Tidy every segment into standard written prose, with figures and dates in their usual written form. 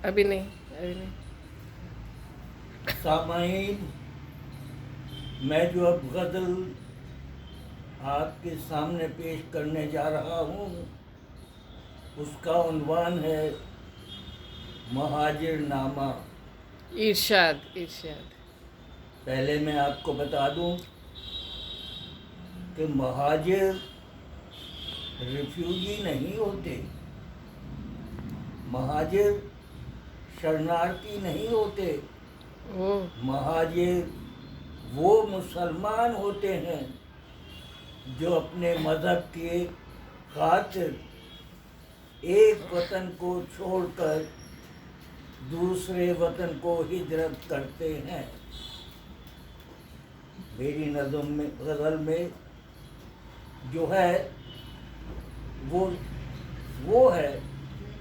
ابھی نہیں، ابھی نہیں. سامعین، میں جو اب غزل آپ کے سامنے پیش کرنے جا رہا ہوں اس کا عنوان ہے مہاجر نامہ. ارشاد ارشاد. پہلے میں آپ کو بتا دوں کہ مہاجر ریفیوجی نہیں ہوتے، مہاجر شرنارتی نہیں ہوتے. او مہاجر وہ مسلمان ہوتے ہیں جو اپنے مذہب کے خاطر ایک وطن کو چھوڑ کر دوسرے وطن کو ہجرت کرتے ہیں. میری نظم میں غزل میں جو ہے وہ ہے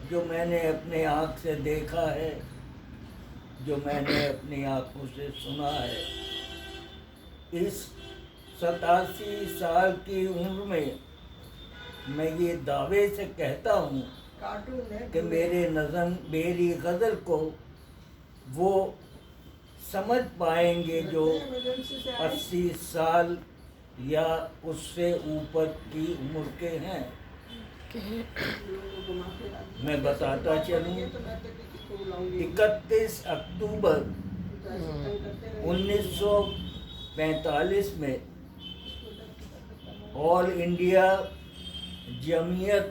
جو میں نے اپنے آنکھ سے دیکھا ہے، جو میں نے اپنی آنکھوں سے سنا ہے. اس 87 سال کی عمر میں یہ دعوے سے کہتا ہوں کہ میری غزل کو وہ سمجھ پائیں گے جو 80 سال یا اس سے اوپر کی عمر کے ہیں. میں بتاتا چلوں، 31 اکتوبر 1945 میں آل انڈیا جمعیت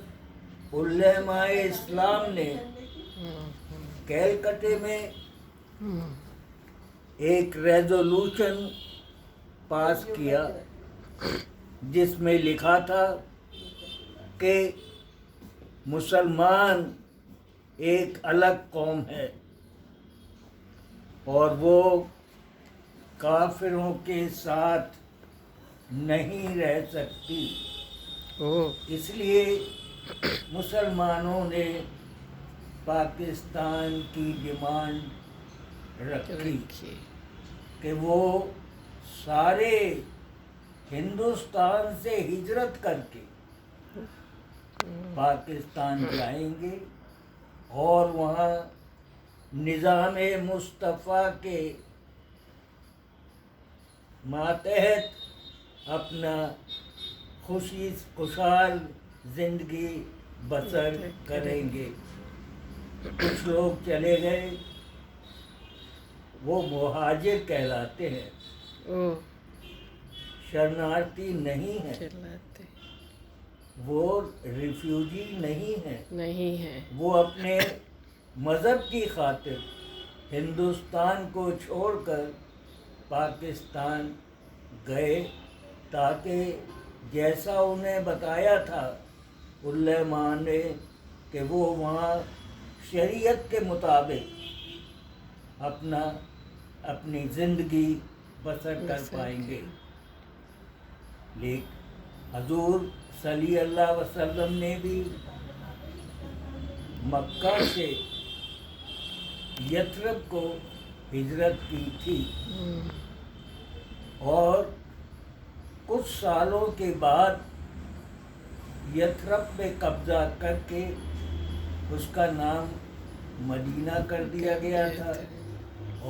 علماء اسلام نے کیلکٹے میں ایک ریزولوشن پاس کیا جس میں لکھا تھا کہ مسلمان ایک الگ قوم ہے اور وہ کافروں کے ساتھ نہیں رہ سکتی. اس لیے مسلمانوں نے پاکستان کی ڈیمانڈ رکھی کہ وہ سارے ہندوستان سے ہجرت کر کے پاکستان جائیں گے اور وہاں نظام مصطفیٰ کے ماتحت اپنا خوشحال زندگی بسر کریں گے. کچھ لوگ چلے گئے، وہ مہاجر کہلاتے ہیں، شرنارتی نہیں ہیں، وہ ریفیوجی نہیں ہیں. وہ اپنے مذہب کی خاطر ہندوستان کو چھوڑ کر پاکستان گئے تاکہ جیسا انہیں بتایا تھا علماء نے کہ وہ وہاں شریعت کے مطابق اپنی زندگی بسر کر پائیں گے. لیکن حضور صلی اللہ علیہ وسلم نے بھی مکہ سے یثرب کو ہجرت کی تھی اور کچھ سالوں کے بعد یثرب پہ قبضہ کر کے اس کا نام مدینہ کر دیا گیا تھا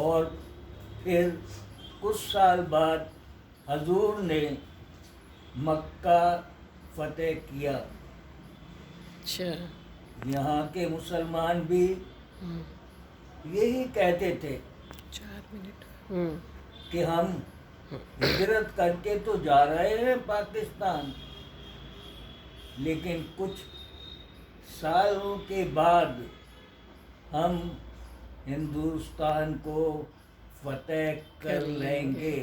اور پھر کچھ سال بعد حضور نے مکہ فتح کیا. یہاں کے مسلمان بھی یہی کہتے تھے کہ ہم ہجرت کر کے تو جا رہے ہیں پاکستان، لیکن کچھ سالوں کے بعد ہم ہندوستان کو فتح کر لیں گے.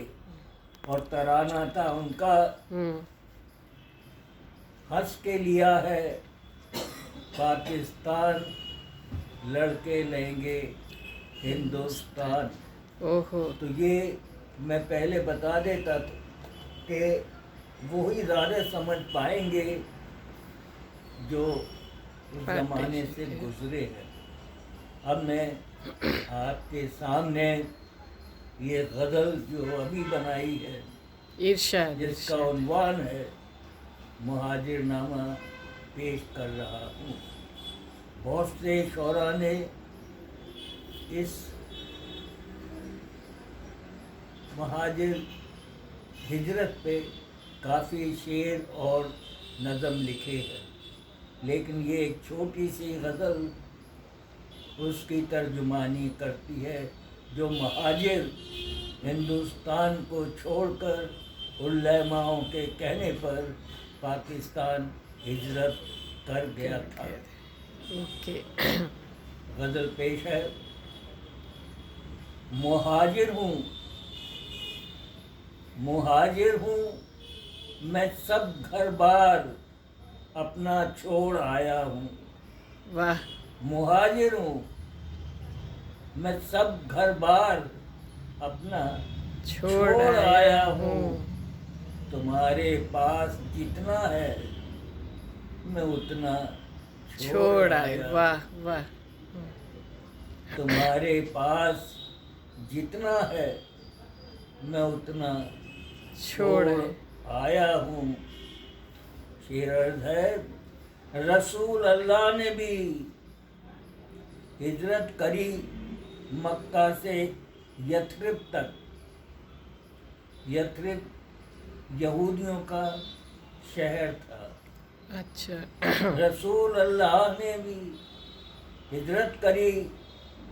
اور ترانہ تھا ان کا، ہنس کے لیا ہے پاکستان، لڑکے لیں گے ہندوستان. تو یہ میں پہلے بتا دیتا تھا کہ وہی زیادہ سمجھ پائیں گے جو اس زمانے سے گزرے ہیں. اب میں آپ کے سامنے یہ غزل جو ابھی بنائی ہے جس کا عنوان ہے مہاجر نامہ پیش کر رہا ہوں. بہت سے شعراء نے اس مہاجر ہجرت پہ کافی شعر اور نظم لکھے ہیں، لیکن یہ ایک چھوٹی سی غزل اس کی ترجمانی کرتی ہے جو مہاجر ہندوستان کو چھوڑ کر علماؤں کے کہنے پر پاکستان ہجرت کر گیا تھا۔ اوکے۔ غزل پیش ہے۔ مہاجر ہوں میں سب گھر بار اپنا چھوڑ آیا ہوں۔ واہ، مہاجر ہوں میں سب گھر بار اپنا چھوڑ آیا ہوں۔ تمہارے پاس جتنا ہے میں اتنا چھوڑ آیا، واہ واہ۔ تمہارے پاس جتنا ہے میں اتنا چھوڑ آیا ہوں۔ شعر عرض ہے، رسول اللہ نے بھی ہجرت کری مکہ سے یثرب تک۔ یثرب یہودیوں کا شہر تھا۔ اچھا، رسول اللہ نے بھی ہجرت کری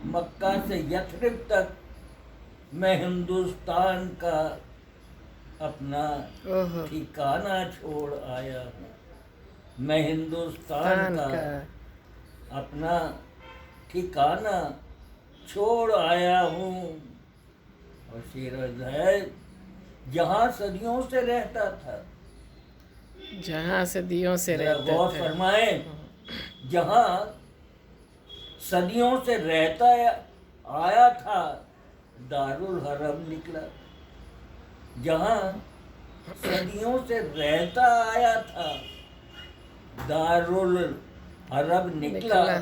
مکہ سے یثرب تک۔ میں ہندوستان کا اپنا اوہو، ٹھکانہ چھوڑ آیا ہوں۔ میں ہندوستان کا اپنا ٹھکانہ چھوڑ آیا ہوں۔ اور شعر عرض ہے، جہاں صدیوں سے رہتا تھا۔ جہاں صدیوں سے رہتا غور تھا۔ فرمائیں، جہاں صدیوں سے رہتا آیا تھا دارالحرم نکلا۔ جہاں صدیوں سے رہتا آیا تھا دارالحرم نکلا۔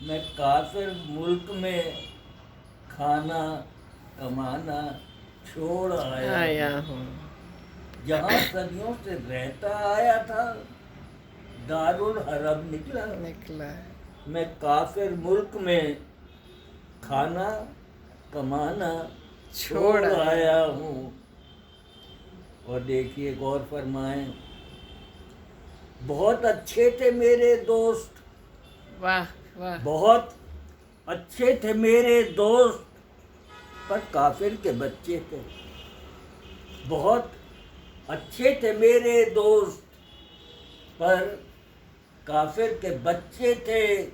میں کافر ملک میں کھانا کمانا چھوڑ آیا ہوں۔ جہاں صدیوں سے رہتا آیا تھا دارالحرم نکلا۔ میں کافر ملک میں کھانا کمانا چھوڑ آیا ہوں۔ اور دیکھیے، غور فرمائیں، بہت اچھے تھے میرے دوست، واہ واہ، بہت اچھے تھے میرے دوست، پر کافر کے بچے تھے۔ بہت اچھے تھے میرے دوست، پر کافر کے بچے تھے۔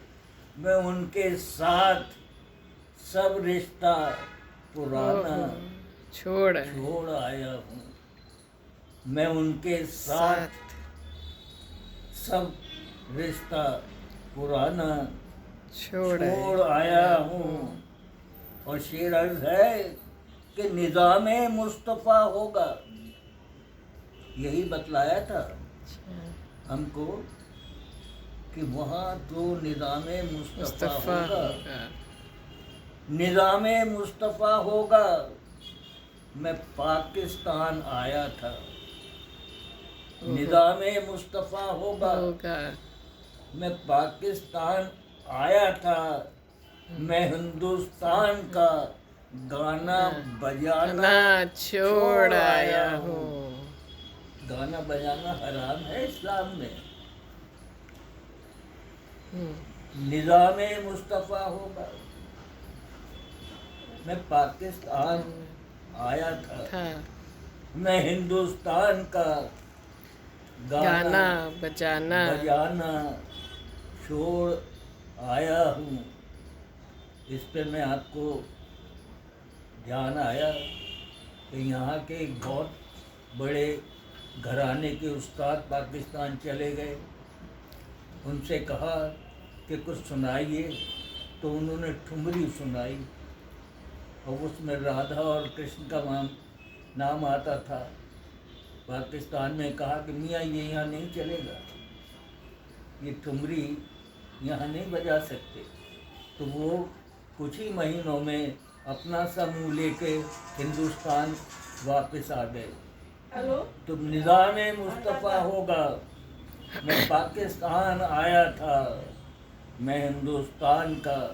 میں ان کے ساتھ سب رشتہ پرانا چھوڑ آیا ہوں۔ میں ان کے ساتھ سب رشتہ پرانا چھوڑ آیا ہوں۔ اور شعر عرض ہے کہ نظام مصطفیٰ ہوگا۔ یہی بتلایا تھا ہم کو کہ وہاں تو نظام مصطفیٰ ہوگا، نظام مصطفیٰ ہوگا۔ میں پاکستان آیا تھا، نظام مصطفیٰ ہوگا۔ میں پاکستان آیا تھا، میں ہندوستان کا گانا بجانا چھوڑ آیا ہوں۔ گانا بجانا حرام ہے اسلام میں۔ نظام مصطفیٰ ہوگا۔ میں پاکستان آیا تھا، میں ہندوستان کا گانا بجانا چھوڑ آیا ہوں۔ اس پہ میں آپ کو دھیان آیا کہ یہاں کے ایک بہت بڑے گھرانے کے استاد پاکستان چلے گئے۔ ان سے کہا کہ کچھ سنائیے، تو انہوں نے ٹھمری سنائی، اور اس میں رادھا اور کرشن کا نام آتا تھا۔ پاکستان میں کہا کہ میاں یہ یہاں نہیں چلے گا، یہ ٹھمری یہاں نہیں بجا سکتے۔ تو وہ کچھ ہی مہینوں میں اپنا سا منہ لے کے ہندوستان واپس آ گئے۔ تو نظام مصطفیٰ ہوگا۔ میں پاکستان آیا تھا، میں ہندوستان کا